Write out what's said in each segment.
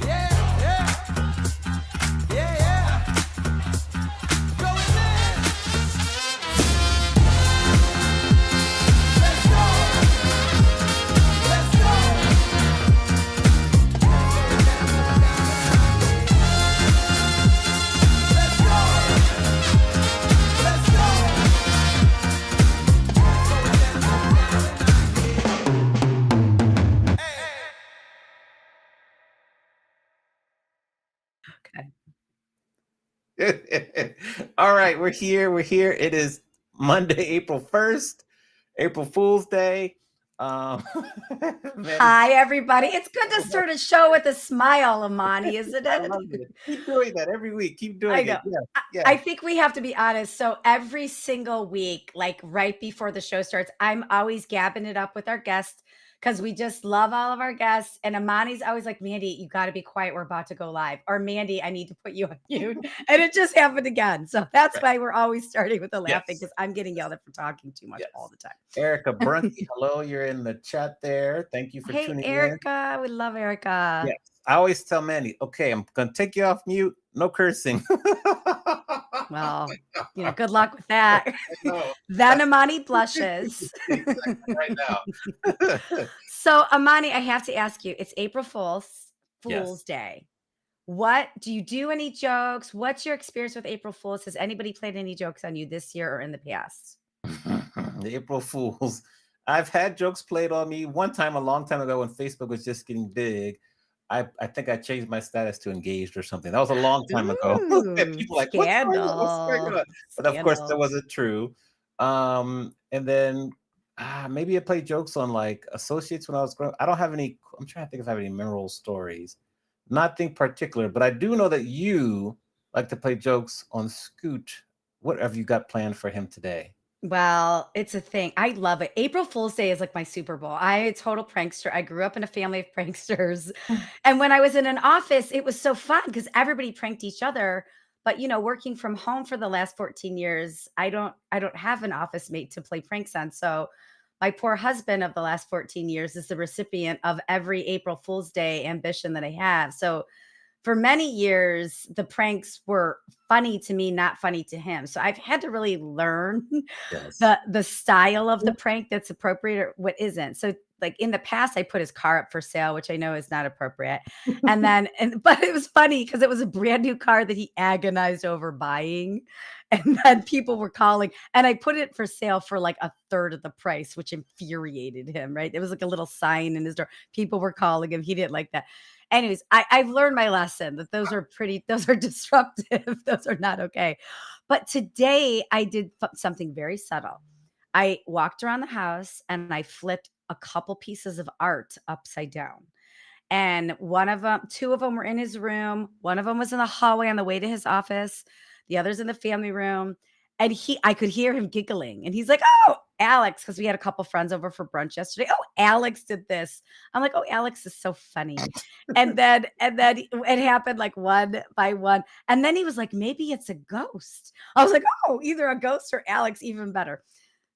Yeah, yeah, yeah, yeah. Going there. Let's go. Let's go. Let's go. Let's go. Okay. All right, we're here. We're here. It is Monday, April 1st, April Fool's Day. Hi, everybody. It's good to start a show with a smile, Amani, isn't I it? love it. Keep doing that every week. Keep doing I know. it. Yeah. Yeah. I think we have to be honest. So every single week, like right before the show starts, I'm always gabbing it up with our guests because we just love all of our guests. And Amani's always like, Mandy, you got to be quiet. We're about to go live. Or Mandy, I need to put you on mute. And it just happened again. So that's why we're always starting with the laughing because I'm getting yelled at for talking too much all the time. Erica Brunke, hello. You're in the chat there. Thank you for tuning Erica, in. we love Erica. Yes. I always tell Mandy, okay, I'm going to take you off mute. No cursing. Well, good luck with that. Then Amani blushes. Exactly, right now. So, Amani, I have to ask you, it's April Fool's Yes. Day. What do you do any jokes? What's your experience with April Fool's? Has anybody played any jokes on you this year or in the past? The April Fools. I've had jokes played on me one time, a long time ago when Facebook was just getting big. I think I changed my status to engaged or something. That was a long time ago. And people like, what's going on? But of course, that wasn't true. And then maybe I played jokes on like associates when I was growing. I don't have any. I'm trying to think if I have any memorable stories. Nothing particular, but I do know that you like to play jokes on Scoot. What have you got planned for him today? Well, it's a thing. I love it. April Fool's Day is like my Super Bowl. I'm a total prankster. I grew up in a family of pranksters. And when I was in an office, it was so fun because everybody pranked each other. But working from home for the last 14 years, I don't have an office mate to play pranks on. So my poor husband of the last 14 years is the recipient of every April Fool's Day ambition that I have. So for many years, the pranks were funny to me, not funny to him. So I've had to really learn the style of the prank that's appropriate or what isn't. So like in the past, I put his car up for sale, which I know is not appropriate. But it was funny because it was a brand new car that he agonized over buying. And then people were calling and I put it for sale for like a third of the price, which infuriated him, right? There was like a little sign in his door. People were calling him. He didn't like that. Anyways, I've learned my lesson that those are disruptive. Those are not okay. But today I did something very subtle. I walked around the house and I flipped a couple pieces of art upside down. And two of them were in his room. One of them was in the hallway on the way to his office. The other's in the family room. And I could hear him giggling. And he's like, oh, Alex, because we had a couple friends over for brunch yesterday. Oh, Alex did this. I'm like, oh, Alex is so funny. and then it happened like one by one. And then he was like, maybe it's a ghost. I was like, oh, either a ghost or Alex, even better.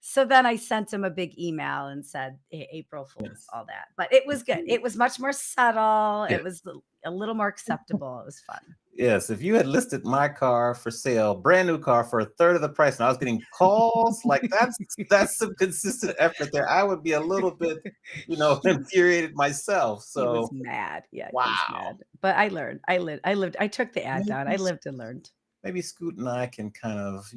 So then I sent him a big email and said, April Fools, Yes. all that. But it was good. It was much more subtle. Yeah. It was a little more acceptable. It was fun. Yes, if you had listed my car for sale, brand new car for a third of the price, and I was getting calls, like that's some consistent effort there. I would be a little bit, He infuriated myself. he was So mad. Yeah, he was wow. mad. But I learned. I lived. I took the ad down. I Maybe lived and learned. maybe Scoot and I can kind of,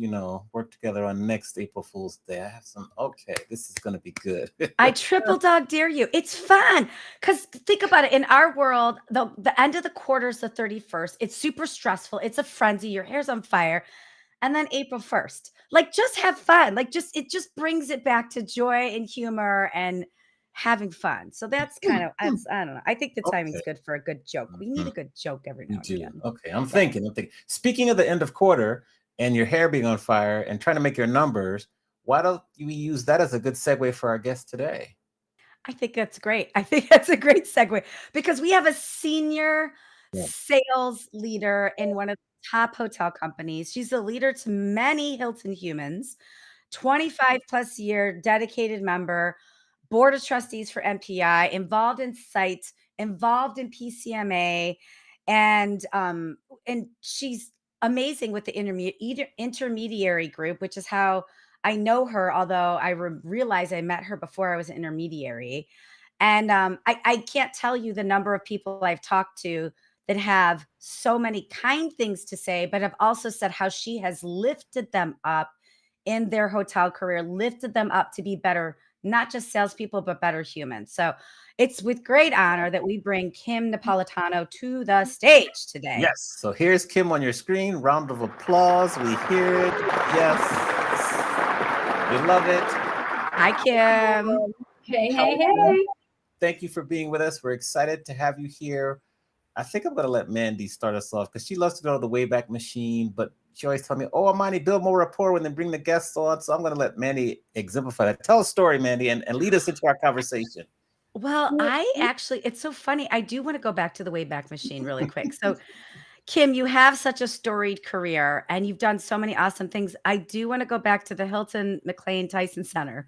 work together on next April Fool's Day. I have some okay, this is gonna be good. I triple dog dare you. It's fun because think about it. In our world, the end of the quarter is the 31st. It's super stressful. It's a frenzy. Your hair's on fire. And then April 1st. Like, just have fun. Like, just it just brings it back to joy and humor and having fun. So that's kind of that's I don't know. I think the Okay. timing's good for a good joke. We need a Mhm. good joke every You now and do. again. Okay. I'm Yeah. thinking. I'm thinking. Speaking of the end of quarter and your hair being on fire and trying to make your numbers, why don't we use that as a good segue for our guest today? I think that's great. I think that's a great segue because we have a senior Yeah. sales leader in one of the top hotel companies. She's a leader to many Hilton humans, 25 plus year dedicated member, board of trustees for MPI, involved in sites, involved in PCMA, and she's amazing with the intermediary group, which is how I know her. Although I realized I met her before I was an intermediary, and I can't tell you the number of people I've talked to that have so many kind things to say, but have also said how she has lifted them up in their hotel career, lifted them up to be better, not just salespeople, but better humans. So it's with great honor that we bring Kim Napolitano to the stage today. Yes. So here's Kim on your screen. Round of applause. We hear it. Yes. We love it. Hi, Kim. Hey, How hey, are you? hey. Thank you for being with us. We're excited to have you here. I think I'm going to let Mandy start us off because she loves to go to the Wayback Machine, but she always tell me, "Oh, Amani, build more rapport when they bring the guests on." So I'm going to let Mandy exemplify that. Tell a story, Mandy, and lead us into our conversation. Well, I actually, it's so funny. I do want to go back to the Wayback Machine really quick. So, Kim, you have such a storied career and you've done so many awesome things. I do want to go back to the Hilton McLean Tyson Center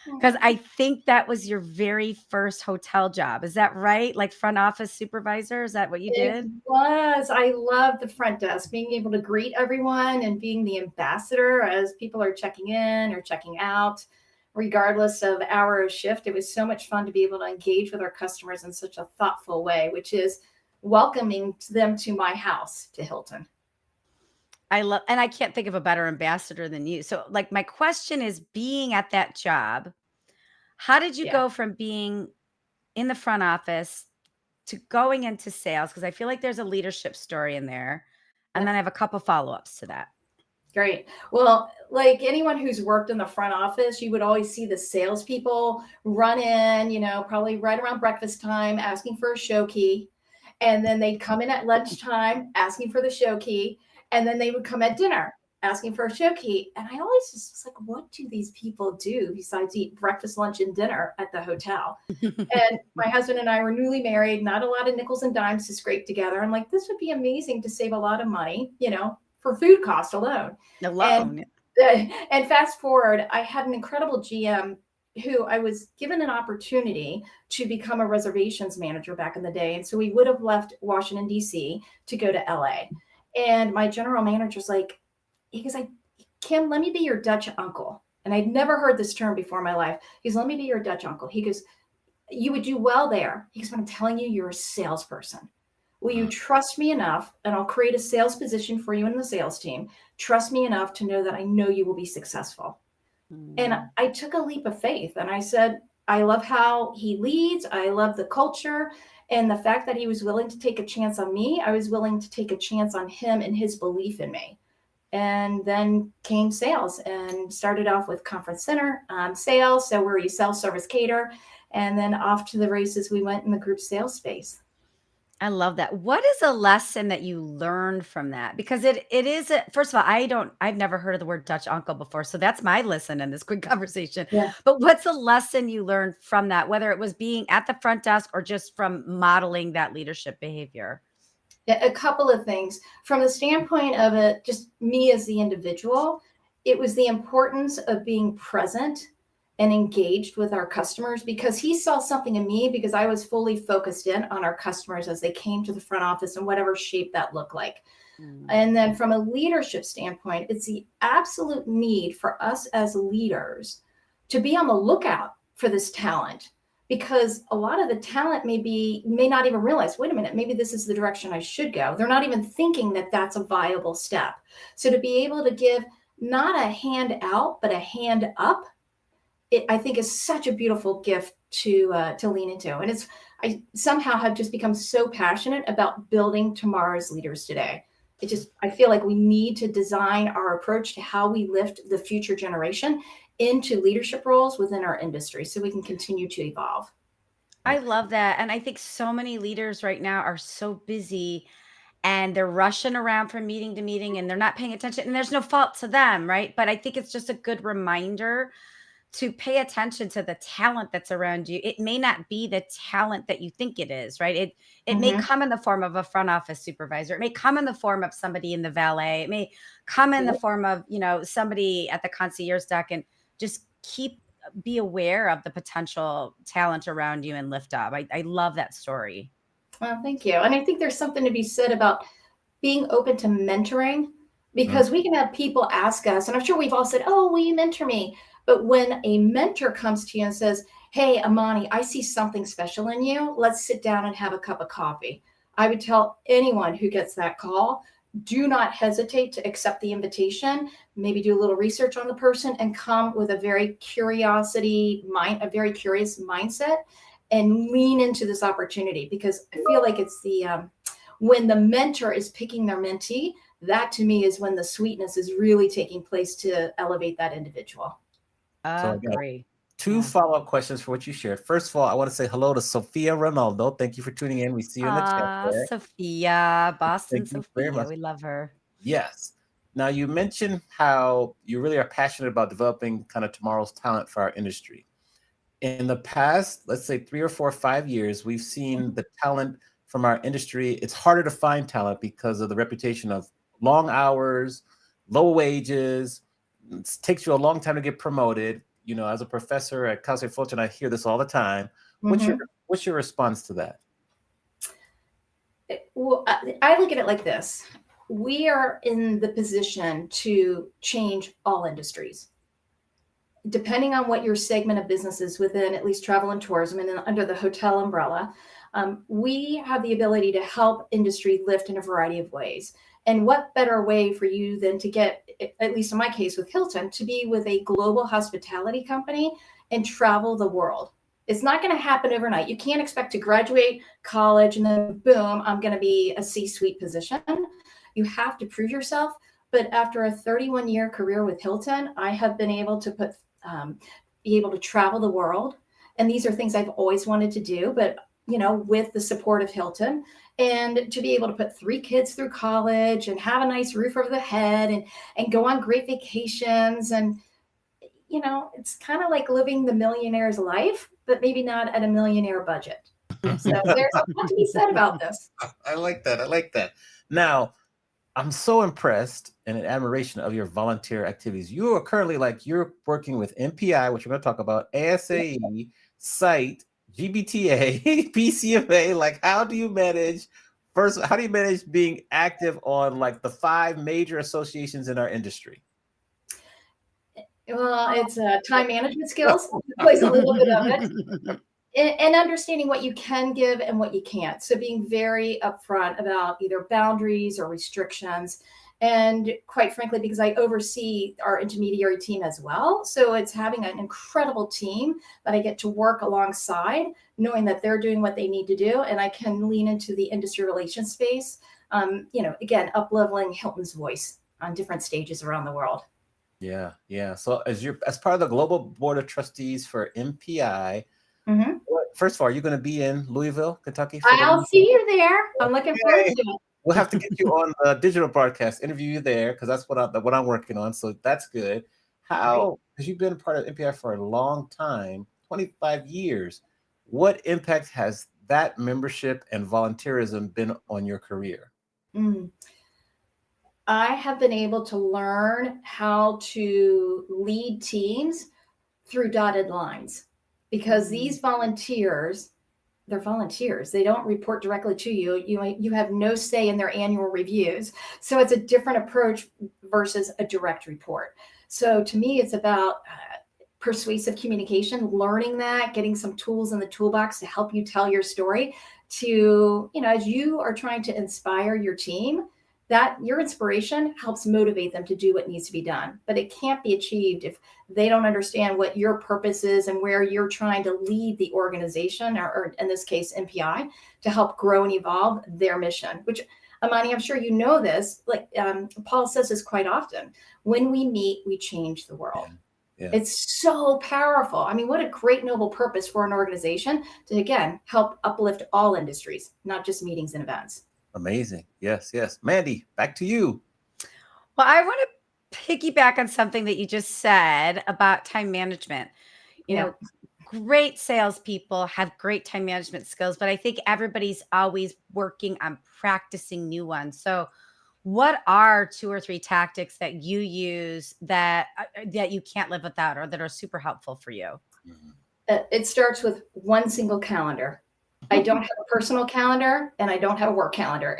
because I think that was your very first hotel job. Is that right? Like front office supervisor? Is that what you It did? was. I love the front desk, being able to greet everyone and being the ambassador as people are checking in or checking out, regardless of hour of shift. It was so much fun to be able to engage with our customers in such a thoughtful way, which is welcoming them to my house, to Hilton. I love, and I can't think of a better ambassador than you. So, like, my question is being at that job, how did you Yeah. go from being in the front office to going into sales? Because I feel like there's a leadership story in there. And then I have a couple follow ups to that. Great. Well, like anyone who's worked in the front office, you would always see the salespeople run in, probably right around breakfast time, asking for a show key. And then they'd come in at lunchtime asking for the show key. And then they would come at dinner asking for a show key. And I always just was like, what do these people do besides eat breakfast, lunch, and dinner at the hotel? And my husband and I were newly married, not a lot of nickels and dimes to scrape together. I'm like, this would be amazing to save a lot of money, for food cost alone. And Alone. and fast forward, I had an incredible GM who I was given an opportunity to become a reservations manager back in the day. And so we would have left Washington, D.C. to go to LA. And my general manager's like, he goes, Kim, let me be your Dutch uncle. And I'd never heard this term before in my life. He goes, let me be your Dutch uncle. He goes, you would do well there. He goes, but I'm telling you, you're a salesperson. Will you trust me enough, and I'll create a sales position for you in the sales team. Trust me enough to know that I know you will be successful. And I took a leap of faith and I said, I love how he leads. I love the culture and the fact that he was willing to take a chance on me. I was willing to take a chance on him and his belief in me. And then came sales and started off with conference center sales. So where you sell, service, cater. And then off to the races we went in the group sales space. I love that. What is a lesson that you learned from that? Because it is first of all, I've never heard of the word Dutch uncle before. So that's my lesson in this quick conversation. Yeah. But what's a lesson you learned from that, whether it was being at the front desk or just from modeling that leadership behavior? A couple of things from the standpoint of it, just me as the individual, it was the importance of being present and engaged with our customers, because he saw something in me, because I was fully focused in on our customers as they came to the front office in whatever shape that looked like. Mm. And then from a leadership standpoint, it's the absolute need for us as leaders to be on the lookout for this talent, because a lot of the talent may not even realize, wait a minute, maybe this is the direction I should go. They're not even thinking that that's a viable step. So to be able to give not a hand out, but a hand up, I think is such a beautiful gift to lean into. And I somehow have just become so passionate about building tomorrow's leaders today. I feel like we need to design our approach to how we lift the future generation into leadership roles within our industry so we can continue to evolve. I love that. And I think so many leaders right now are so busy and they're rushing around from meeting to meeting and they're not paying attention. And there's no fault to them, right? But I think it's just a good reminder to pay attention to the talent that's around you. It may not be the talent that you think it is, right? It may Mhm. come in the form of a front office supervisor. It may come in the form of somebody in the valet. It may come in the form of, somebody at the concierge desk, and just be aware of the potential talent around you and lift up. I love that story. Well, thank you. And I think there's something to be said about being open to mentoring, Mm. because we can have people ask us, and I'm sure we've all said, oh, will you mentor me? But when a mentor comes to you and says, hey, Amani, I see something special in you. Let's sit down and have a cup of coffee. I would tell anyone who gets that call, do not hesitate to accept the invitation, maybe do a little research on the person and come with a very a very curious mindset, and lean into this opportunity, because I feel like it's when the mentor is picking their mentee, that to me is when the sweetness is really taking place to elevate that individual. So I got Agree. two Yeah. follow-up questions for what you shared. First of all, I want to say hello to Sophia Ronaldo. Thank you for tuning in. We see you in the chat there. Sophia, Boston Thank you very Sophia. much. We love her. Yes. Now, you mentioned how you really are passionate about developing kind of tomorrow's talent for our industry. In the past, let's say 3 or 4 or 5 years, we've seen the talent from our industry. It's harder to find talent because of the reputation of long hours, low wages. It takes you a long time to get promoted. As a professor at Cal State Fulton, I hear this all the time. Mhm. What's your response to that? Well, I look at it like this. We are in the position to change all industries. Depending on what your segment of business is within, at least travel and tourism, and then under the hotel umbrella, we have the ability to help industry lift in a variety of ways. And what better way for you than to get, at least in my case with Hilton, to be with a global hospitality company and travel the world? It's not going to happen overnight. You can't expect to graduate college and then boom, I'm going to be a C-suite position. You have to prove yourself. But after a 31-year career with Hilton, I have been able to be able to travel the world. And these are things I've always wanted to do, but with the support of Hilton, and to be able to put 3 kids through college and have a nice roof over the head and go on great vacations. And, it's kind of like living the millionaire's life, but maybe not at a millionaire budget. So there's a lot to be said about this. I like that. I like that. Now, I'm so impressed and in admiration of your volunteer activities. You are currently you're working with MPI, which we're going to talk about, ASAE, SITE, GBTA, PCFA. How do you manage being active on the 5 major associations in our industry? Well, it's time management skills. It plays a little bit of it. And understanding what you can give and what you can't. So being very upfront about either boundaries or restrictions. And quite frankly, because I oversee our intermediary team as well. So it's having an incredible team that I get to work alongside, knowing that they're doing what they need to do. And I can lean into the industry relations space, again, up-leveling Hilton's voice on different stages around the world. Yeah, yeah. So as part of the global board of trustees for MPI, Mhm. first of all, are you going to be in Louisville, Kentucky? I'll see you there. I'm looking forward to it. We'll have to get you on the digital broadcast, interview you there, because that's what I'm working on. So that's good. Because you've been part of MPI for a long time, 25 years. What impact has that membership and volunteerism been on your career? Mm. I have been able to learn how to lead teams through dotted lines because these volunteers, they're volunteers. They don't report directly to you. You have no say in their annual reviews. So it's a different approach versus a direct report. So to me, it's about persuasive communication, learning that, getting some tools in the toolbox to help you tell your story to, as you are trying to inspire your team, that your inspiration helps motivate them to do what needs to be done. But it can't be achieved if they don't understand what your purpose is and where you're trying to lead the organization, or in this case, MPI, to help grow and evolve their mission, which Amani, I'm sure you know this, like Paul says this quite often, when we meet, we change the world. Yeah. It's so powerful. I mean, what a great noble purpose for an organization to, again, help uplift all industries, not just meetings and events. Amazing. Yes, yes. Mandy, back to you. Well, I want to piggyback on something that you just said about time management. You know, great salespeople have great time management skills, but I think everybody's always working on practicing new ones. So, what are 2 or 3 tactics that you use that you can't live without, or that are super helpful for you? It starts with one single calendar. I don't have a personal calendar and I don't have a work calendar.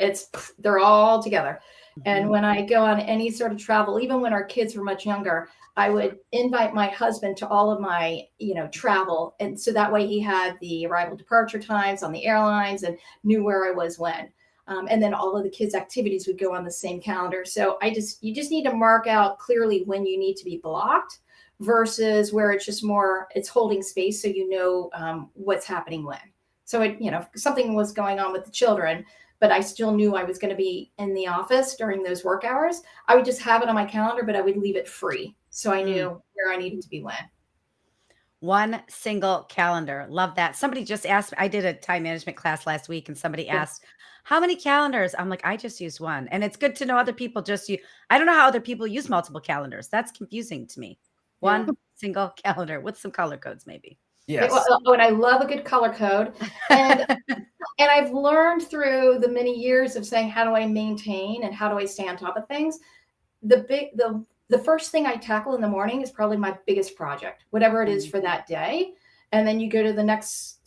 They're all together. And when I go on any sort of travel, even when our kids were much younger, I would invite my husband to all of my, travel. And so that way he had the arrival departure times on the airlines and knew where I was when. And then all of the kids' activities would go on the same calendar. So you just need to mark out clearly when you need to be blocked versus where it's just more, it's holding space so you know what's happening when. So something was going on with the children, but I still knew I was going to be in the office during those work hours. I would just have it on my calendar, but I would leave it free. So I knew where I needed to be when. One single calendar. Love that. Somebody just asked, I did a time management class last week and somebody asked, how many calendars? I'm like, I just use one. And it's good to know other people just use, I don't know how other people use multiple calendars. That's confusing to me. One single calendar with some color codes, maybe. Yes. And I love a good color code. And and I've learned through the many years of saying, how do I maintain and how do I stay on top of things? The first thing I tackle in the morning is probably my biggest project, whatever it is for that day. And then you go to the next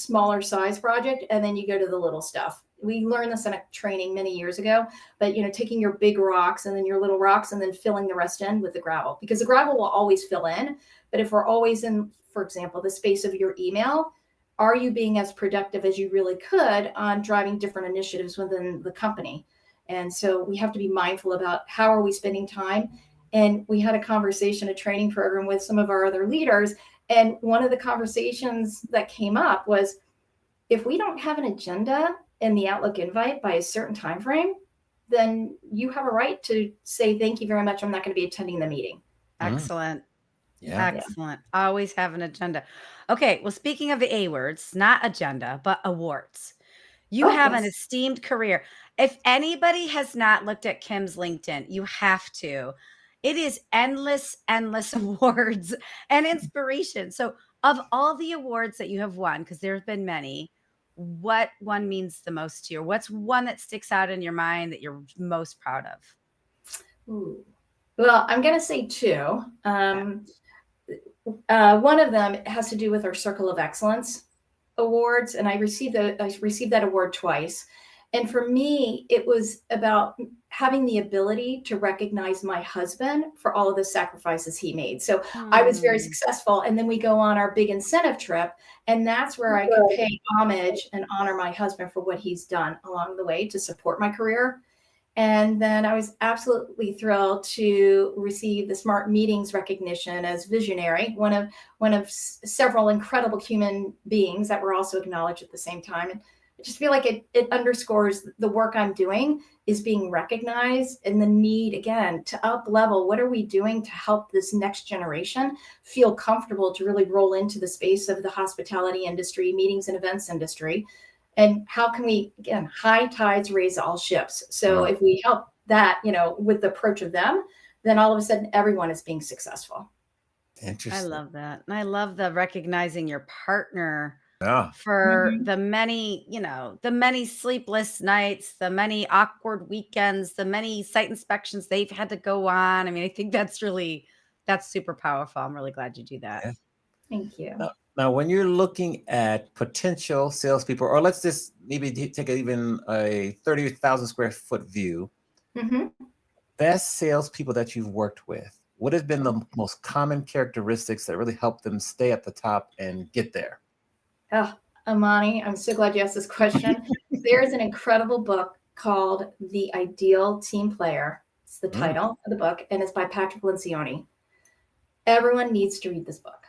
smaller size project, and then you go to the little stuff. We learned this in a training many years ago, but taking your big rocks and then your little rocks and then filling the rest in with the gravel, because the gravel will always fill in. But if we're always in, for example, the space of your email, are you being as productive as you really could on driving different initiatives within the company? And so we have to be mindful about how are we spending time. And we had a conversation, a training program with some of our other leaders. And one of the conversations that came up was, if we don't have an agenda in the Outlook invite by a certain time frame, then you have a right to say, thank you very much, I'm not going to be attending the meeting. Excellent. Yeah. Excellent. Always have an agenda. Okay. Well, speaking of the A words, not agenda, but awards. You have an esteemed career. If anybody has not looked at Kim's LinkedIn, you have to. It is endless, endless awards and inspiration. So, of all the awards that you have won, because there have been many, what one means the most to you? What's one that sticks out in your mind that you're most proud of? Ooh. Well, I'm going to say 2. One of them has to do with our Circle of Excellence awards, and I received that award twice. And for me, it was about having the ability to recognize my husband for all of the sacrifices he made. So I was very successful. And then we go on our big incentive trip. And that's where I could pay homage and honor my husband for what he's done along the way to support my career. And then I was absolutely thrilled to receive the Smart Meetings recognition as visionary, one of several incredible human beings that were also acknowledged at the same time. And I just feel like it underscores the work I'm doing is being recognized, and the need, again, to up level. What are we doing to help this next generation feel comfortable to really roll into the space of the hospitality industry, meetings and events industry? And how can we, again, high tides raise all ships. So if we help that, with the approach of them, then all of a sudden everyone is being successful. Interesting. I love that. And I love the recognizing your partner Yeah. for Mhm. the many sleepless nights, the many awkward weekends, the many site inspections they've had to go on. I mean, I think that's super powerful. I'm really glad you do that. Yeah. Thank you. Now, when you're looking at potential salespeople, or let's just maybe take even a 30,000 square foot view, Mhm. best salespeople that you've worked with, what has been the most common characteristics that really help them stay at the top and get there? Oh, Amani, I'm so glad you asked this question. There's an incredible book called The Ideal Team Player. It's the Mm, title of the book, and it's by Patrick Lencioni. Everyone needs to read this book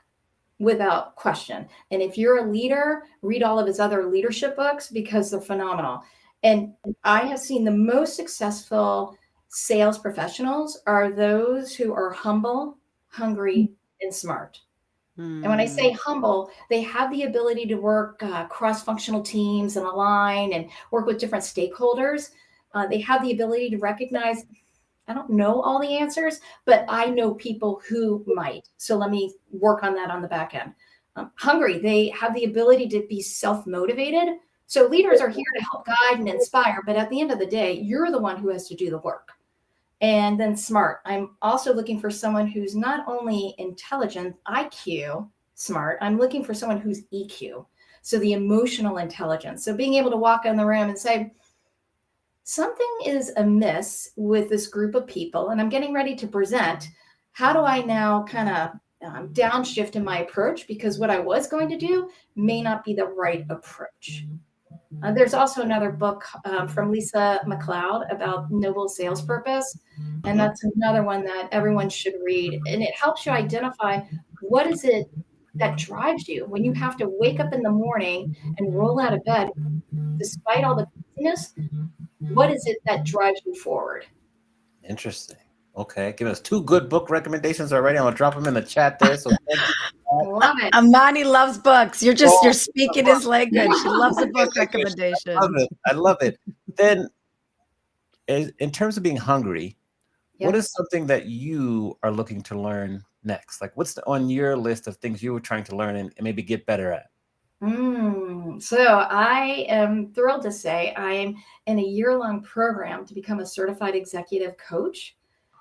without question. And if you're a leader, read all of his other leadership books because they're phenomenal. And I have seen the most successful sales professionals are those who are humble, hungry, and smart. And when I Hmm. say humble, they have the ability to work cross-functional teams and align and work with different stakeholders. They have the ability to recognize, I don't know all the answers, but I know people who might. So let me work on that on the back end. Hungry, they have the ability to be self-motivated. So leaders are here to help guide and inspire, but at the end of the day, you're the one who has to do the work. And then smart. I'm also looking for someone who's not only intelligent, IQ smart, I'm looking for someone who's EQ. So the emotional intelligence. So being able to walk in the room and say, something is amiss with this group of people, and I'm getting ready to present. How do I now kind of downshift in my approach? Because what I was going to do may not be the right approach. There's also another book from Lisa McLeod about noble sales purpose. And mhm. that's another one that everyone should read. And it helps you identify what is it that drives you when you have to wake up in the morning and roll out of bed despite all the busyness. What is it that drives you forward? Interesting. Okay, give us two good book recommendations already. I'm gonna drop them in the chat there. So thank you for that. Love it. Amani loves books. You're Oh, speaking his language. She loves a my book language. I love recommendation. it. I love it. Then, in terms of being hungry, what Yep. is something that you are looking to learn next? Like, what's on your list of things you were trying to learn and maybe get better at? So I am thrilled to say I'm in a year-long program to become a certified executive coach.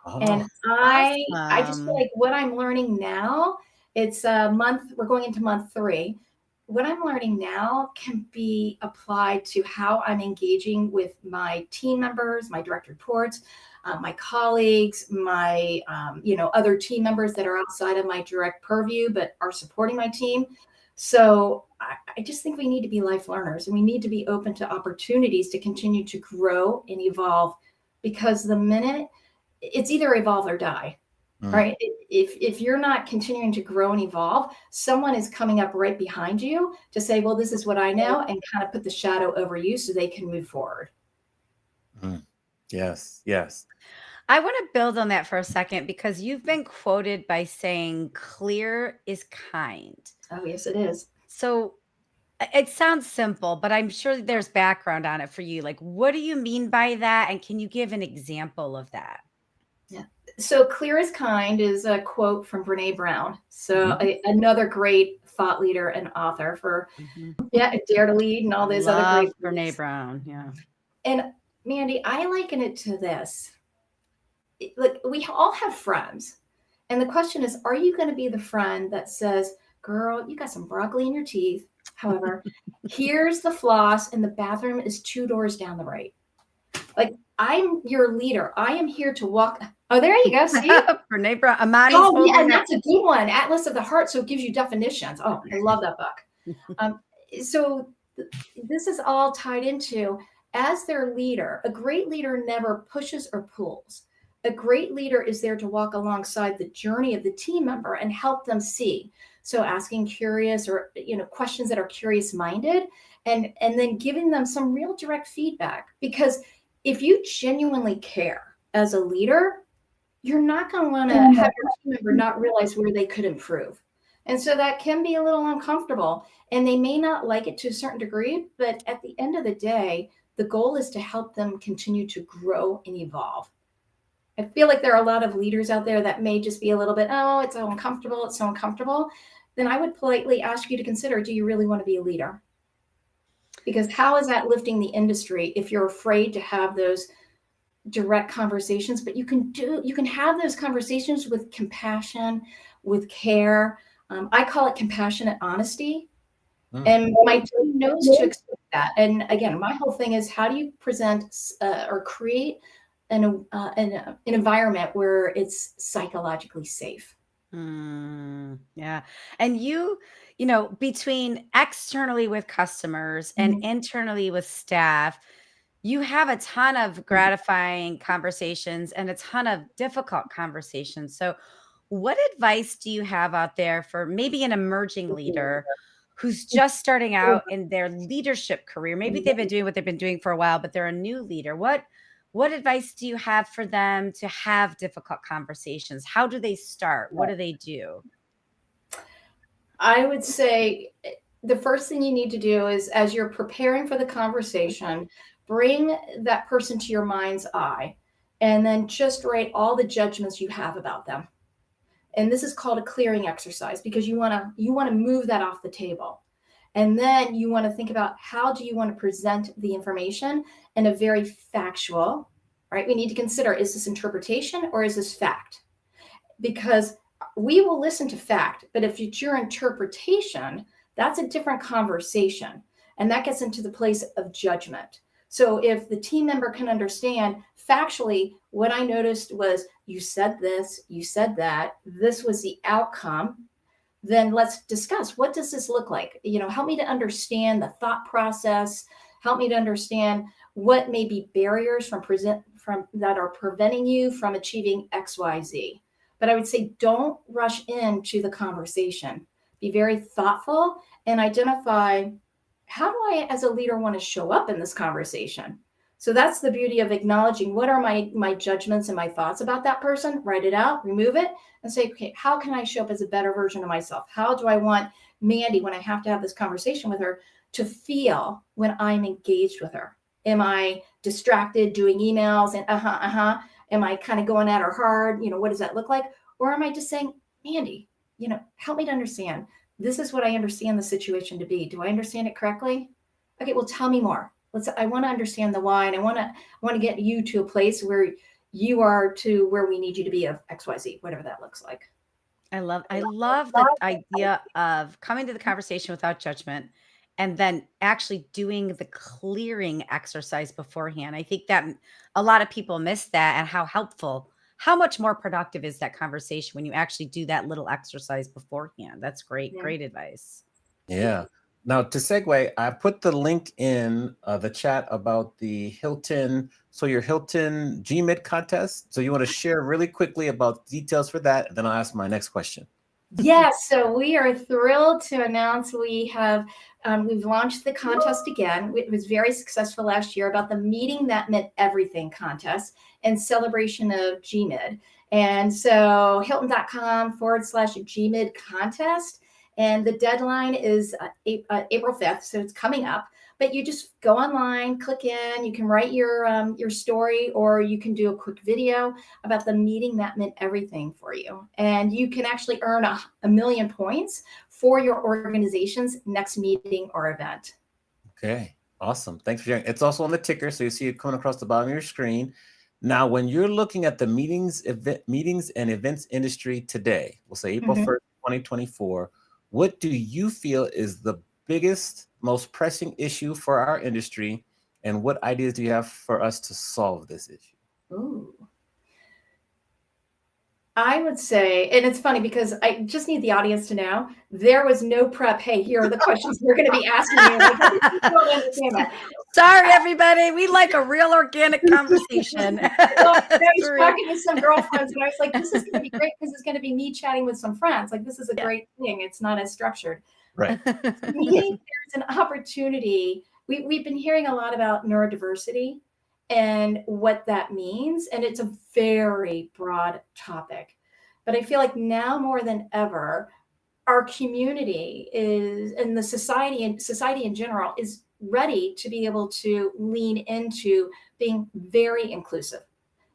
Oh, And I just feel Awesome. like what I'm learning now, it's a month, we're going into month 3. What I'm learning now can be applied to how I'm engaging with my team members, my direct reports, my colleagues, my other team members that are outside of my direct purview but are supporting my team. So I just think we need to be life learners, and we need to be open to opportunities to continue to grow and evolve, because the minute it's either evolve or die, mm, right? If you're not continuing to grow and evolve, someone is coming up right behind you to say, well, this is what I know, and kind of put the shadow over you so they can move forward. mm. Yes, yes. I want to build on that for a second because you've been quoted by saying clear is kind. Oh, yes, it is. So it sounds simple, but I'm sure there's background on it for you. Like, what do you mean by that? And can you give an example of that? Yeah. So clear as kind is a quote from Brene Brown. So Mhm. another great thought leader and author for, Mhm. yeah, Dare to Lead and all those other Love great Brene books. Brown. Yeah. And Mandy, I liken it to this. Like, we all have friends. And the question is, are you going to be the friend that says, girl, you got some broccoli in your teeth. However, here's the floss, and the bathroom is 2 doors down the right. Like, I'm your leader. I am here to walk. Oh, there you go. See? Brene Brown. Amani's Oh, yeah. holding And that. that's a good one. Atlas of the Heart. So it gives you definitions. Oh, I love that book. Um, so this is all tied into, as their leader, a great leader never pushes or pulls. A great leader is there to walk alongside the journey of the team member and help them see. So asking curious or questions that are curious minded, and then giving them some real direct feedback. Because if you genuinely care as a leader, you're not going to want to have your team member not realize where they could improve. And so that can be a little uncomfortable, and they may not like it to a certain degree, but at the end of the day, the goal is to help them continue to grow and evolve. I feel like there are a lot of leaders out there that may just be a little bit, oh, it's so uncomfortable. It's so uncomfortable. then I would politely ask you to consider, do you really want to be a leader? Because how is that lifting the industry if you're afraid to have those direct conversations? But you can have those conversations with compassion, with care. I call it compassionate honesty. And my team knows to expect that. And again, my whole thing is, how do you present or create an environment where it's psychologically safe? Yeah. And between externally with customers and internally with staff, you have a ton of gratifying conversations and a ton of difficult conversations. So, what advice do you have out there for maybe an emerging leader who's just starting out in their leadership career? Maybe they've been doing what they've been doing for a while, but they're a new leader. What advice do you have for them to have difficult conversations? How do they start? What do they do? I would say the first thing you need to do is, as you're preparing for the conversation, bring that person to your mind's eye and then just write all the judgments you have about them. And this is called a clearing exercise, because you want to move that off the table. And then you want to think about, how do you want to present the information in a very factual, right? We need to consider, is this interpretation or is this fact? Because we will listen to fact, but if it's your interpretation, that's a different conversation. And that gets into the place of judgment. So if the team member can understand factually, what I noticed was, you said this, you said that, this was the outcome, then let's discuss, what does this look like? Help me to understand the thought process, help me to understand what may be barriers from that are preventing you from achieving XYZ. But I would say, don't rush into the conversation. Be very thoughtful and identify, how do I, as a leader, want to show up in this conversation? So that's the beauty of acknowledging, what are my judgments and my thoughts about that person? Write it out, remove it, and say, okay, how can I show up as a better version of myself? How do I want Mandy, when I have to have this conversation with her, to feel when I'm engaged with her? Am I distracted doing emails and Am I kind of going at her hard? What does that look like? Or am I just saying, Mandy, help me to understand. This is what I understand the situation to be. Do I understand it correctly? Okay, well, tell me more. I want to understand the why, and I want to get you to a place where you are to where we need you to be of XYZ, whatever that looks like. I love the idea of coming to the conversation without judgment and then actually doing the clearing exercise beforehand. I think that a lot of people miss that, and how much more productive is that conversation when you actually do that little exercise beforehand. That's great. Yeah. Great advice. Yeah. Now, to segue, I put the link in the chat about the Hilton GMIT contest. So you want to share really quickly about details for that, and then I'll ask my next question. Yes, so we are thrilled to announce we've launched the contest again. It was very successful last year, about the Meeting That Meant Everything contest in celebration of GMID. And so Hilton.com/GMID contest. And the deadline is April 5th, so it's coming up. But you just go online, click in, you can write your story, or you can do a quick video about the meeting that meant everything for you. And you can actually earn a million points for your organization's next meeting or event. Okay, awesome. Thanks for sharing. It's also on the ticker, so you see it coming across the bottom of your screen. Now, when you're looking at the meetings and events industry today, we'll say April 1st, 2024, what do you feel is the biggest, most pressing issue for our industry, and what ideas do you have for us to solve this issue? Ooh. I would say, and it's funny because I just need the audience to know, there was no prep. Hey, here are the questions we're going to be asking you. I don't understand that. Sorry, everybody. We like a real organic conversation. Well, I was talking to some girlfriends, and I was like, this is going to be great because it's going to be me chatting with some friends. Like, this is a great thing. It's not as structured. Right. To me, there's an opportunity. We've been hearing a lot about neurodiversity and what that means, and it's a very broad topic. But I feel like now more than ever, our community is, and the society in general, is ready to be able to lean into being very inclusive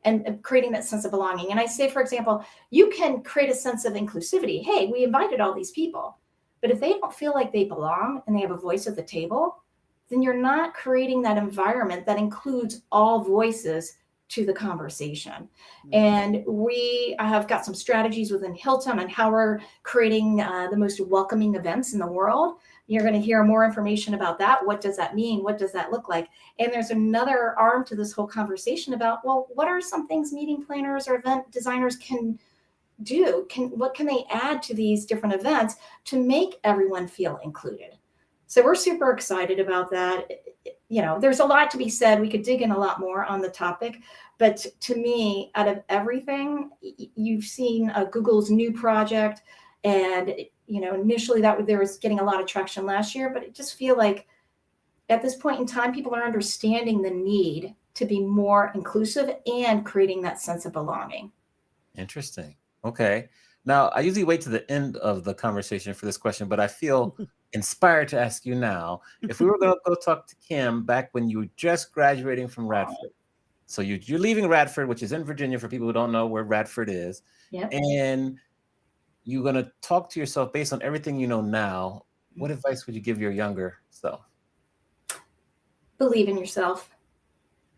and creating that sense of belonging. And I say, for example, you can create a sense of inclusivity. Hey, we invited all these people, But if they don't feel like they belong and they have a voice at the table, then you're not creating that environment that includes all voices to the conversation. And we have got some strategies within Hilton on how we're creating the most welcoming events in the world. You're going to hear more information about that. What does that mean? What does that look like? And there's another arm to this whole conversation about, well, what are some things meeting planners or event designers can do? What can they add to these different events to make everyone feel included? So we're super excited about that. There's a lot to be said. We could dig in a lot more on the topic, but to me, out of everything, you've seen Google's new project, and initially there was getting a lot of traction last year, but it just feel like at this point in time, people are understanding the need to be more inclusive and creating that sense of belonging. Interesting. Okay. Now, I usually wait to the end of the conversation for this question, but I feel inspired to ask you now. If we were going to go talk to Kim back when you were just graduating from Radford, so you're leaving Radford, which is in Virginia for people who don't know where Radford is, Yep. and you're going to talk to yourself based on everything you know now, what advice would you give your younger self? Believe in yourself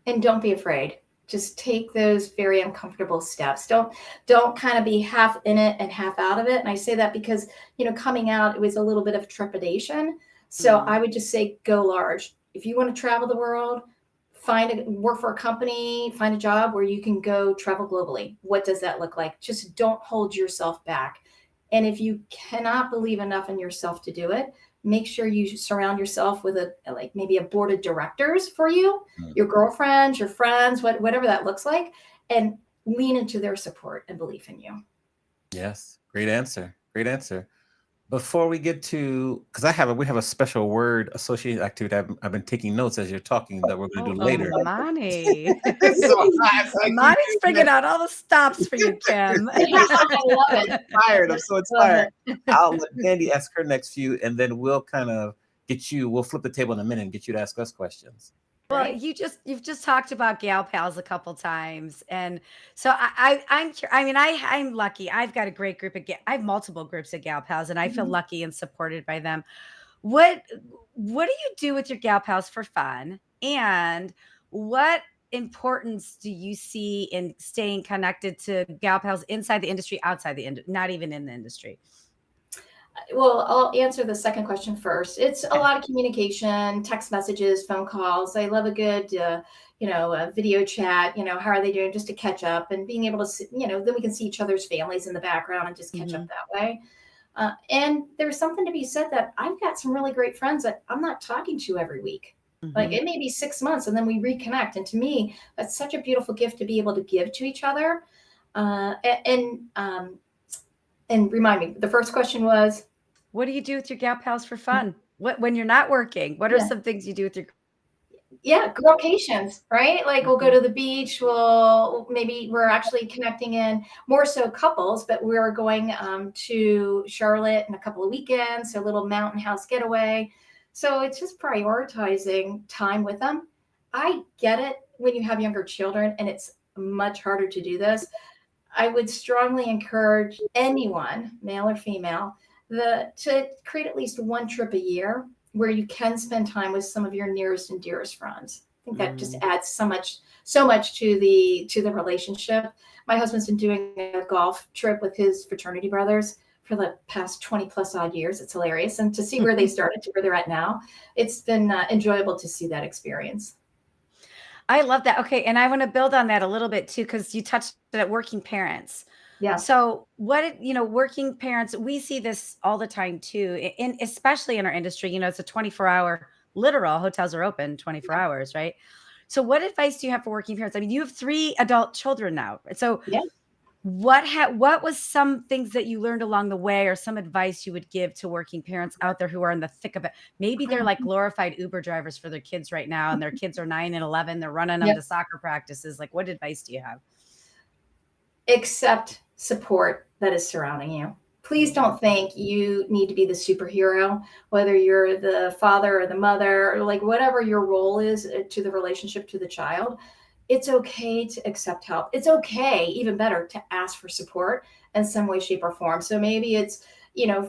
and don't be afraid. Just take those very uncomfortable steps. Don't kind of be half in it and half out of it. And I say that because, coming out, it was a little bit of trepidation. So I would just say, go large. If you want to travel the world, work for a company, find a job where you can go travel globally. What does that look like? Just don't hold yourself back. And if you cannot believe enough in yourself to do it, make sure you surround yourself with maybe a board of directors for you, your girlfriends, your friends, whatever that looks like, and lean into their support and belief in you. Yes. Great answer. Great answer. Before we get to, because we have a special word associated activity. I've been taking notes as you're talking that we're going to do later. Manny. So Manny's bringing out all the stops for you, Kim. I love it. I'm so inspired. I'll let Candy ask her next few, and then we'll kind of we'll flip the table in a minute and get you to ask us questions. Well, Right. you've just talked about gal pals a couple times, and so I'm lucky. I've got a great group of I have multiple groups of gal pals, and I feel lucky and supported by them. What do you do with your gal pals for fun, and what importance do you see in staying connected to gal pals inside the industry, outside the industry, not even in the industry? Well, I'll answer the second question first. It's a lot of communication, text messages, phone calls. I love a good, video chat. How are they doing? Just to catch up and being able to, then we can see each other's families in the background and just catch up that way. And there's something to be said that I've got some really great friends that I'm not talking to every week. Like it may be 6 months and then we reconnect. And to me, that's such a beautiful gift to be able to give to each other. And remind me, the first question was, what do you do with your gal pals for fun? When you're not working, what are some things you do with your girlcations, right? Like we'll go to the beach. Maybe we're actually connecting in more so couples, but we're going to Charlotte in a couple of weekends, so a little mountain house getaway. So it's just prioritizing time with them. I get it when you have younger children and it's much harder to do this. I would strongly encourage anyone, male or female, to create at least one trip a year where you can spend time with some of your nearest and dearest friends. I think that just adds so much to the relationship. My husband's been doing a golf trip with his fraternity brothers for the past 20 plus odd years. It's hilarious. And to see where they started to where they're at now, it's been enjoyable to see that experience. I love that. Okay. And I want to build on that a little bit too, because you touched at working parents. Yeah. So working parents, we see this all the time too, especially in our industry, it's a 24-hour literal, hotels are open 24 hours, right? So what advice do you have for working parents? I mean, you have 3 adult children now. So what was some things that you learned along the way or some advice you would give to working parents out there who are in the thick of it? Maybe they're like glorified Uber drivers for their kids right now, and their kids are 9 and 11. They're running them to soccer practices. Like, what advice do you have? Accept support that is surrounding you. Please don't think you need to be the superhero, whether you're the father or the mother, or like whatever your role is to the relationship to the child. It's okay to accept help. It's okay, even better, to ask for support in some way, shape, or form. So maybe it's,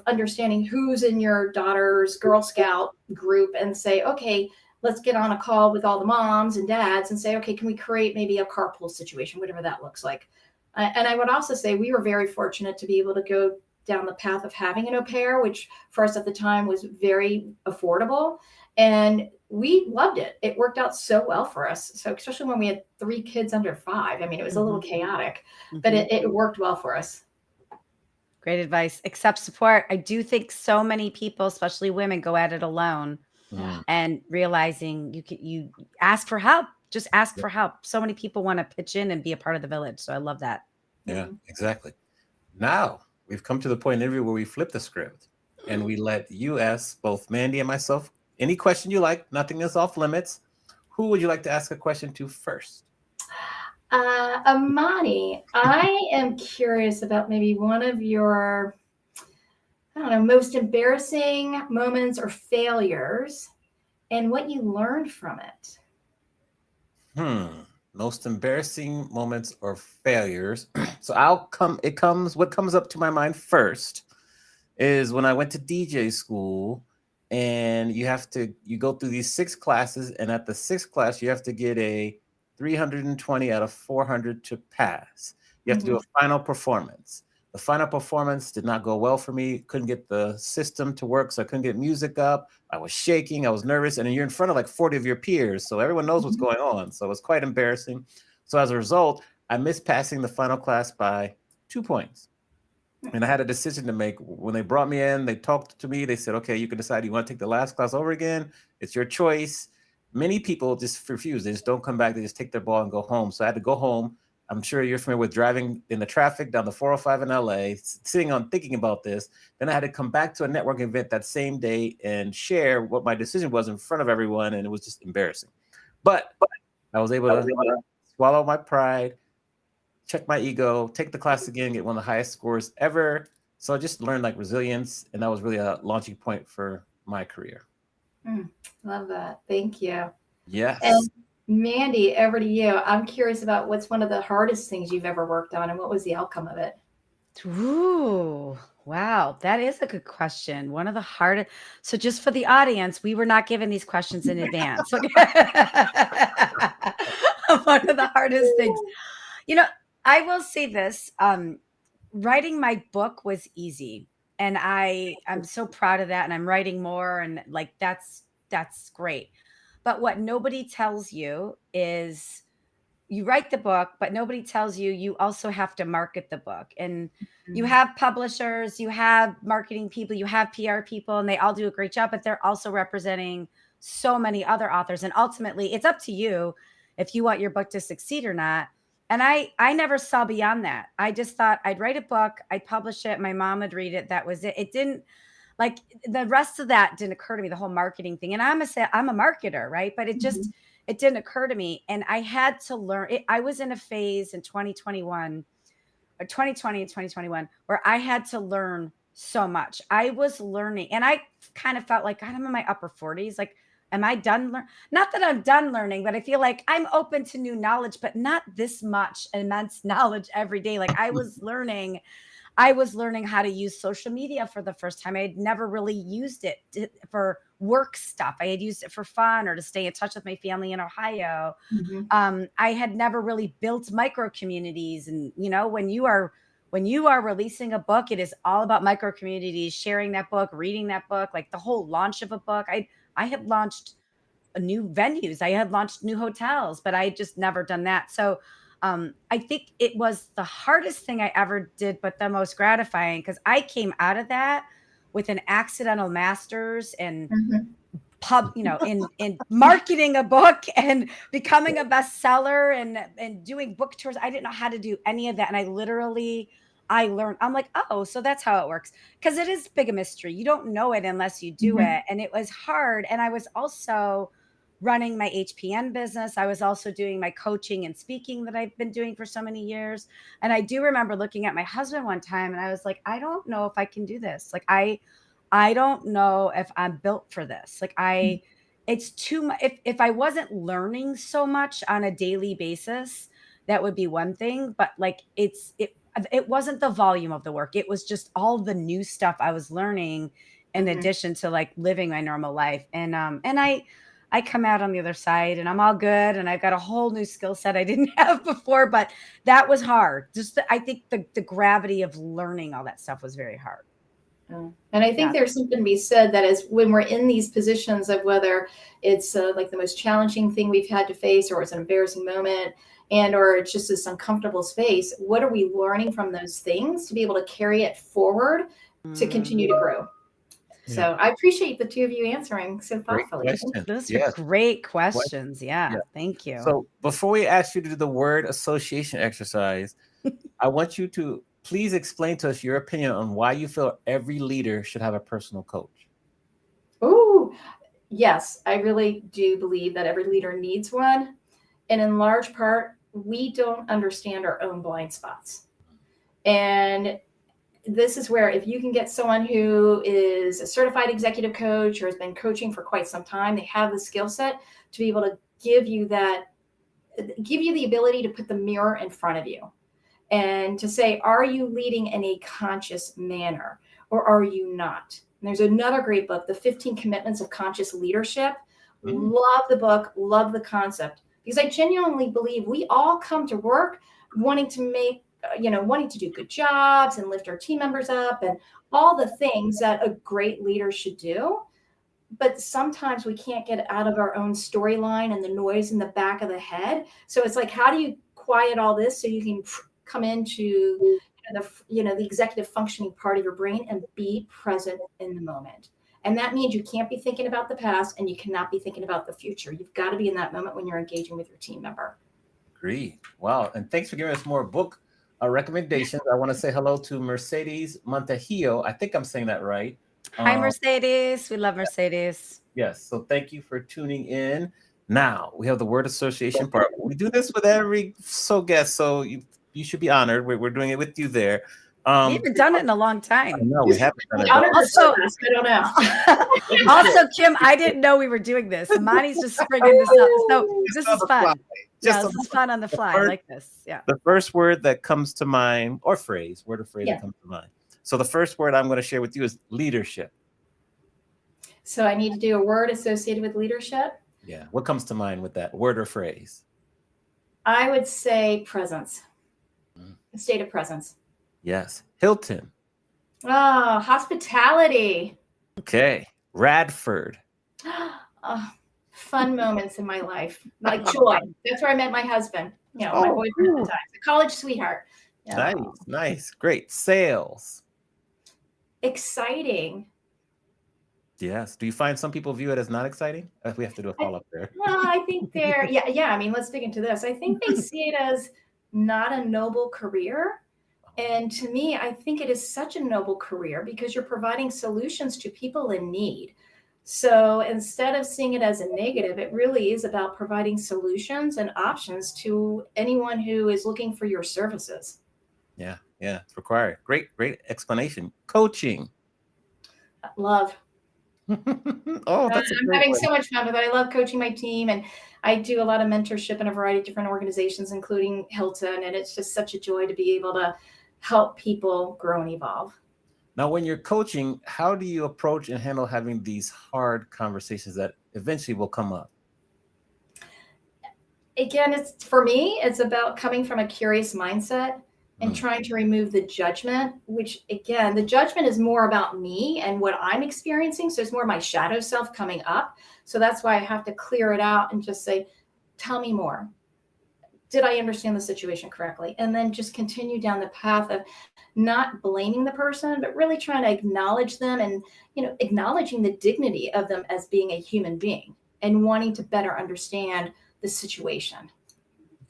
understanding who's in your daughter's Girl Scout group and say, okay, let's get on a call with all the moms and dads and say, okay, can we create maybe a carpool situation, whatever that looks like. And I would also say we were very fortunate to be able to go down the path of having an au pair, which for us at the time was very affordable. And we loved it. It worked out so well for us. So especially when we had 3 kids under 5, I mean, it was a little chaotic, but it worked well for us. Great advice. Accept support. I do think so many people, especially women, go at it alone Mm, and realizing you ask for help. Just ask yeah, for help. So many people want to pitch in and be a part of the village. So I love that. yeah, Mhm. exactly. Now we've come to the point in the interview where we flip the script and we let you ask both Mandy and myself any question you like. Nothing is off limits. Who would you like to ask a question to first? Amani, I am curious about maybe one of your, I don't know, most embarrassing moments or failures and what you learned from it. Hmm. Most embarrassing moments or failures. So what comes up to my mind first is when I went to DJ school and you go through these 6 classes, and at the 6th class you have to get a 320 out of 400 to pass. You have to do Mhm. a final performance. The final performance did not go well for me. Couldn't get the system to work, so I couldn't get music up. I was shaking, I was nervous, and then you're in front of like 40 of your peers, so everyone knows what's Mhm. going on. So it was quite embarrassing. So as a result, I missed passing the final class by 2 points. And I had a decision to make. When they brought me in, they talked to me. They said, okay, you can decide you want to take the last class over again. It's your choice. Many people just refuse. They just don't come back. They just take their ball and go home. So I had to go home. I'm sure you're familiar with driving in the traffic down the 405 in LA, sitting on thinking about this. Then I had to come back to a networking event that same day and share what my decision was in front of everyone. And it was just embarrassing. But I was able to swallow my pride, check my ego, take the class again, get one of the highest scores ever. So I just learned like resilience, and that was really a launching point for my career. Mm, love that. Thank you. Yes. And Mandy, over to you. I'm curious about what's one of the hardest things you've ever worked on and what was the outcome of it? Ooh, wow. That is a good question. One of the hardest. So just for the audience, we were not given these questions in advance. Okay. One of the hardest things. You know, I will say this. Writing my book was easy. And I'm so proud of that. And I'm writing more. And like that's great. But what nobody tells you is you write the book, but nobody tells you you also have to market the book. And you Mhm. have publishers, you have marketing people, you have PR people, and they all do a great job, but they're also representing so many other authors. And ultimately, it's up to you if you want your book to succeed or not. And I never saw beyond that. I just thought I'd write a book, I'd publish it, my mom would read it. That was it. It didn't like the rest of that didn't occur to me, the whole marketing thing. And I'm a marketer, right? But Mhm. it didn't occur to me. And I had to learn it. I was in a phase in 2021 or 2020 and 2021 where I had to learn so much. I was learning and I kind of felt like God, I'm in my upper 40s. Like, am I done? Not that I'm done learning, but I feel like I'm open to new knowledge, but not this much immense knowledge every day. Like I was learning how to use social media for the first time. I had never really used it for work stuff. I had used it for fun or to stay in touch with my family in Ohio. Mhm. I had never really built micro communities. And when you are releasing a book, it is all about micro communities, sharing that book, reading that book, like the whole launch of a book. I had launched new venues. I had launched new hotels, but I had just never done that. So I think it was the hardest thing I ever did, but the most gratifying because I came out of that with an accidental master's and Mhm. in marketing a book and becoming a bestseller and doing book tours. I didn't know how to do any of that. And I learned, I'm like, oh, so that's how it works. Cause it is big a mystery. You don't know it unless you do Mhm. it. And it was hard. And I was also running my HPN business. I was also doing my coaching and speaking that I've been doing for so many years. And I do remember looking at my husband one time and I was like, I don't know if I can do this. Like I don't know if I'm built for this. It's too much. If I wasn't learning so much on a daily basis, that would be one thing. But like, it wasn't the volume of the work. It was just all the new stuff I was learning in Mhm. addition to like living my normal life. And I come out on the other side and I'm all good and I've got a whole new skill set I didn't have before, but that was hard. I think the gravity of learning all that stuff was very hard. And I think Yeah. there's something to be said that is when we're in these positions of whether it's like the most challenging thing we've had to face, or it's an embarrassing moment, and or it's just this uncomfortable space, what are we learning from those things to be able to carry it forward to continue to grow? So I appreciate the two of you answering so Great thoughtfully. question. Those are Yes. great Question. questions. Yeah. Yeah. Thank you. So before we ask you to do the word association exercise, I want you to please explain to us your opinion on why you feel every leader should have a personal coach. Oh, yes, I really do believe that every leader needs one. And in large part, we don't understand our own blind spots. And this is where if you can get someone who is a certified executive coach or has been coaching for quite some time, they have the skill set to be able to give you the ability to put the mirror in front of you and to say, are you leading in a conscious manner or are you not? And there's another great book, The 15 Commitments of Conscious Leadership. Love the book, love the concept, because I genuinely believe we all come to work wanting to make, wanting to do good jobs and lift our team members up and all the things that a great leader should do. But sometimes we can't get out of our own storyline and the noise in the back of the head. So it's like, how do you quiet all this so you can come into the executive functioning part of your brain and be present in the moment? And that means you can't be thinking about the past and you cannot be thinking about the future. You've got to be in that moment when you're engaging with your team member. Agreed. Wow. And thanks for giving us more book recommendations. I want to say hello to Mercedes Montajillo. I think I'm saying that right. Hi, Mercedes. We love Mercedes. Yes. So thank you for tuning in. Now we have the word association part. We do this with every guest, so you should be honored. We're doing it with you there. We haven't done it in a long time. No, we haven't done it. Also, I don't know. Also, Kim, I didn't know we were doing this. Monty's just bringing this up. So this is fun. Yeah, this is fun on the fly. I like this. Yeah. The first word that comes to mind, or phrase, word or phrase that comes to mind. So the first word I'm going to share with you is leadership. So I need to do a word associated with leadership. Yeah. What comes to mind with that word or phrase? I would say presence. A state of presence. Yes. Hilton. Oh, hospitality. Okay. Radford. Oh, fun moments in my life. Like joy. That's where I met my husband. My boyfriend at the time. A college sweetheart. Yeah. Nice. Great. Sales. Exciting. Yes. Do you find some people view it as not exciting? We have to do a follow-up there. Well, I think I mean, let's dig into this. I think they see it as not a noble career. And to me, I think it is such a noble career because you're providing solutions to people in need. So instead of seeing it as a negative, it really is about providing solutions and options to anyone who is looking for your services. Yeah, it's required. Great explanation. Coaching. Love. I'm having so much fun with it. I love coaching my team, and I do a lot of mentorship in a variety of different organizations, including Hilton, and it's just such a joy to be able to help people grow and evolve. Now, when you're coaching, how do you approach and handle having these hard conversations that eventually will come up? Again, for me, it's about coming from a curious mindset and trying to remove the judgment, which again, the judgment is more about me and what I'm experiencing. So it's more my shadow self coming up. So that's why I have to clear it out and just say, tell me more. Did I understand the situation correctly? And then just continue down the path of not blaming the person, but really trying to acknowledge them and, acknowledging the dignity of them as being a human being and wanting to better understand the situation.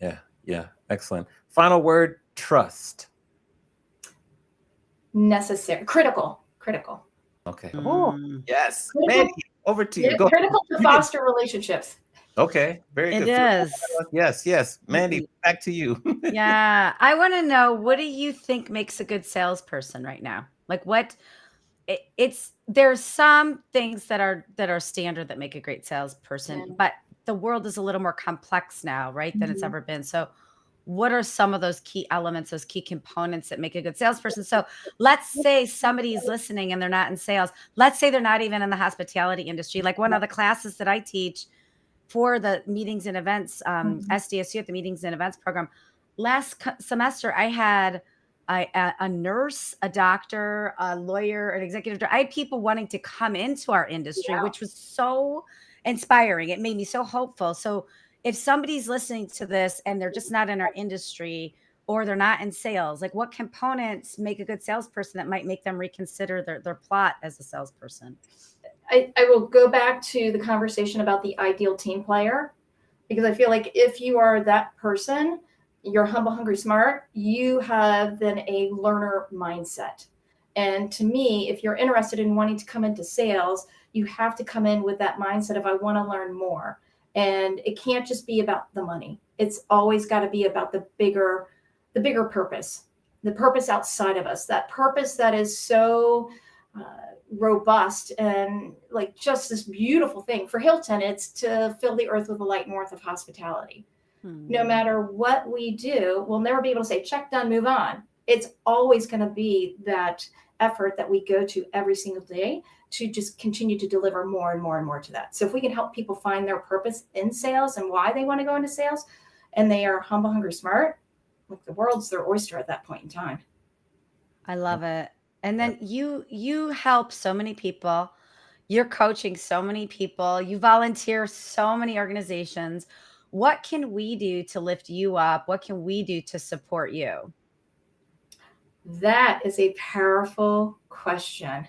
Yeah. Excellent. Final word, trust. Necessary. Critical. Okay. Yes. Critical. Mandy, over to you. Go. Critical to foster relationships. Okay. Very good. It is. Yes. Mandy, back to you. Yeah. I want to know, what do you think makes a good salesperson right now? Like there's some things that are standard that make a great salesperson, but the world is a little more complex now, right? Than it's ever been. So what are some of those key elements, those key components that make a good salesperson? So let's say somebody's listening and they're not in sales. Let's say they're not even in the hospitality industry. Like one of the classes that I teach for the meetings and events, SDSU at the meetings and events program. Last semester, I had a nurse, a doctor, a lawyer, an executive director. I had people wanting to come into our industry, Yeah. which was so inspiring. It made me so hopeful. So if somebody's listening to this and they're just not in our industry or they're not in sales, like what components make a good salesperson that might make them reconsider their plot as a salesperson? I will go back to the conversation about the ideal team player, because I feel like if you are that person, you're humble, hungry, smart, you have then a learner mindset. And to me, if you're interested in wanting to come into sales, you have to come in with that mindset of I want to learn more. And it can't just be about the money. It's always got to be about the bigger purpose, the purpose outside of us, that purpose that is so robust and like just this beautiful thing. For Hilton, it's to fill the earth with the light north of hospitality. No matter what we do, we'll never be able to say check, done, move on. It's always going to be that effort that we go to every single day to just continue to deliver more and more and more to that. So if we can help people find their purpose in sales and why they want to go into sales, and they are humble, hungry, smart, like the world's their oyster at that point in time. I love it. And then you help so many people. You're coaching so many people. You volunteer so many organizations. What can we do to lift you up? What can we do to support you? That is a powerful question.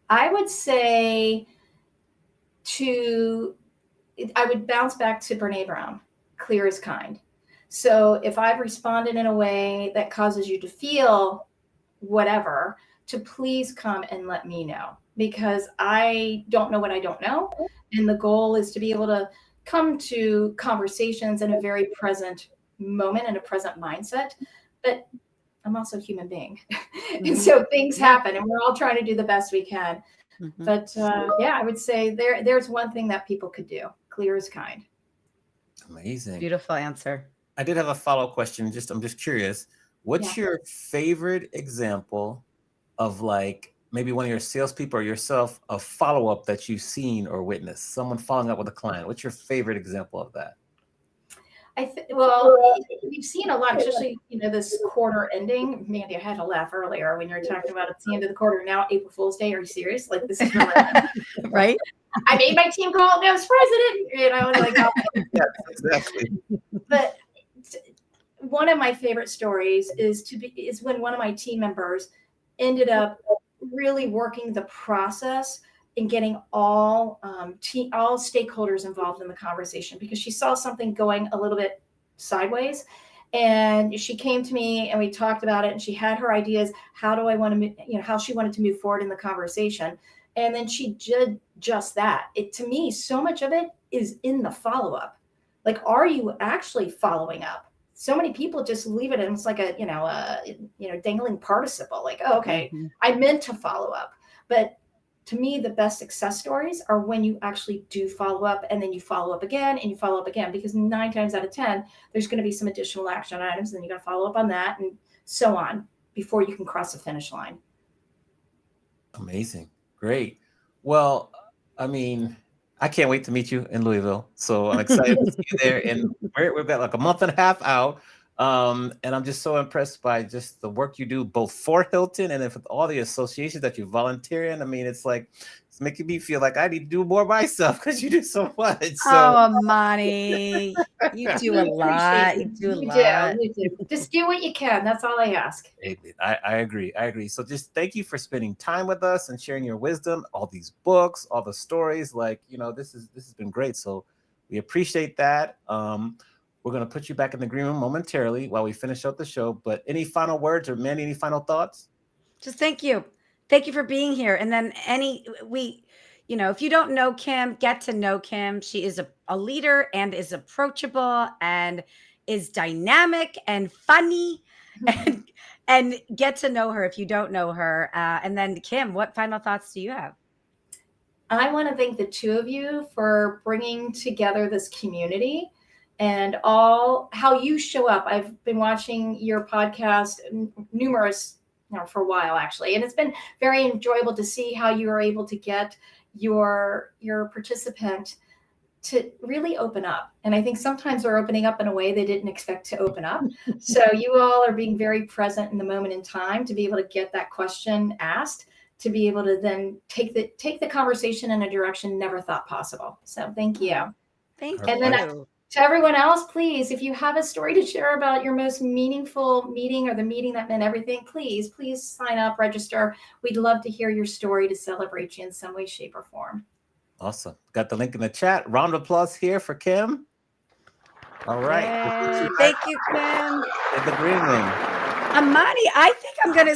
I would say I would bounce back to Brene Brown, clear as kind. So if I've responded in a way that causes you to feel whatever, to please come and let me know, because I don't know what I don't know. And the goal is to be able to come to conversations in a very present moment and a present mindset. But I'm also a human being. And so things happen and we're all trying to do the best we can. But yeah, I would say there's one thing that people could do. Clear as kind. Amazing. Beautiful answer. I did have a follow-up question. I'm just curious. What's Yeah. your favorite example of like maybe one of your salespeople or yourself, a follow-up that you've seen or witnessed? Someone following up with a client. What's your favorite example of that? Well, we've seen a lot, especially, this quarter ending. Mandy, I had to laugh earlier when you were talking about it's the end of the quarter. Now, April Fool's Day. Are you serious? Like, this is relentless. Right? I made my team call it as president. Like, oh. Yes, exactly. But one of my favorite stories is when one of my team members ended up really working the process and getting all stakeholders involved in the conversation, because she saw something going a little bit sideways. And she came to me and we talked about it, and she had her ideas. How she wanted to move forward in the conversation. And then she did just that. To me, so much of it is in the follow-up. Like, are you actually following up? So many people just leave it, and it's like a dangling participle. Like, oh, okay, I meant to follow up. But to me, the best success stories are when you actually do follow up, and then you follow up again and you follow up again, because 9 times out of 10, there's going to be some additional action items, and then you got to follow up on that and so on before you can cross the finish line. Amazing. Great. Well, I mean, I can't wait to meet you in Louisville. So I'm excited to see you there. And we've got like a month and a half out. And I'm just so impressed by just the work you do, both for Hilton and with all the associations that you volunteer in. I mean, it's making me feel like I need to do more myself because you do so much. So, Oh, Amani, you do a lot. You do a lot. You do. Just do what you can. That's all I ask. I agree. So just thank you for spending time with us and sharing your wisdom, all these books, all the stories. This has been great. So we appreciate that. We're going to put you back in the green room momentarily while we finish up the show. But any final words, or Mandy, any final thoughts? Just thank you. Thank you for being here. And then if you don't know Kim, get to know Kim. She is a leader and is approachable and is dynamic and funny, and get to know her if you don't know her. And then Kim, what final thoughts do you have? I want to thank the two of you for bringing together this community. and all how you show up. I've been watching your podcast numerous, for a while actually, and it's been very enjoyable to see how you are able to get your participant to really open up. And I think sometimes they're opening up in a way they didn't expect to open up. So you all are being very present in the moment in time to be able to get that question asked, to be able to then take the conversation in a direction never thought possible. So thank you. Thank Our And then you. to everyone else, please, if you have a story to share about your most meaningful meeting or the meeting that meant everything, please sign up, register. We'd love to hear your story to celebrate you in some way, shape, or form. Awesome. Got the link in the chat. Round of applause here for Kim. All right. Yay. Thank you, Kim. In the green room. Amani, I think I'm going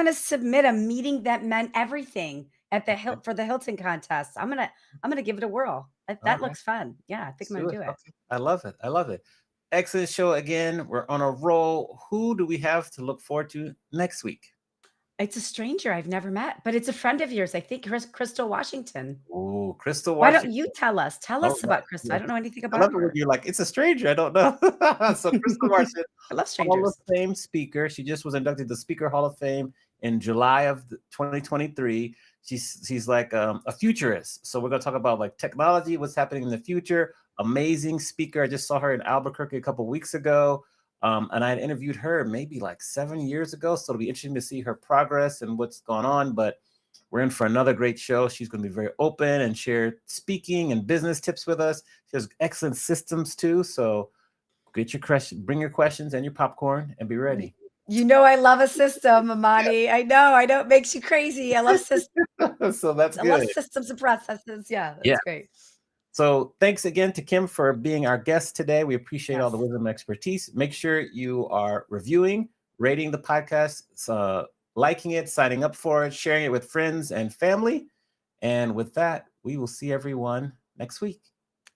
to submit a meeting that meant everything at the for the Hilton contest. I'm going to give it a whirl. That All right. looks fun. Yeah, I think I'm going to do it. Okay. I love it. I love it. Excellent show again. We're on a roll. Who do we have to look forward to next week? It's a stranger I've never met, but it's a friend of yours. I think Crystal Washington. Oh, Crystal Why Washington. don't you tell us? Tell us about Crystal. I don't know anything I about love it when her. you're like, it's a stranger. I don't know. So Crystal Washington, I love Hall strangers. of Fame speaker. She just was inducted to the Speaker Hall of Fame in July of 2023. She's like a futurist. So we're going to talk about like technology, what's happening in the future. Amazing speaker. I just saw her in Albuquerque a couple of weeks ago. And I had interviewed her maybe like 7 years ago. So it'll be interesting to see her progress and what's going on. But we're in for another great show. She's going to be very open and share speaking and business tips with us. She has excellent systems too. So get your question, bring your questions and your popcorn and be ready. You know, I love a system, Amani. Yeah. I know it makes you crazy. I love systems. So that's good. I love systems and processes. Yeah, that's great. So thanks again to Kim for being our guest today. We appreciate all the wisdom and expertise. Make sure you are reviewing, rating the podcast, liking it, signing up for it, sharing it with friends and family. And with that, we will see everyone next week.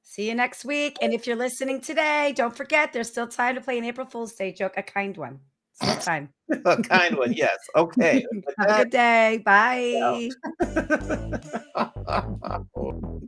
See you next week. And if you're listening today, don't forget, there's still time to play an April Fool's Day joke, a kind one. Still time. A kind one, yes. Okay. Have a good day. Bye. Yeah.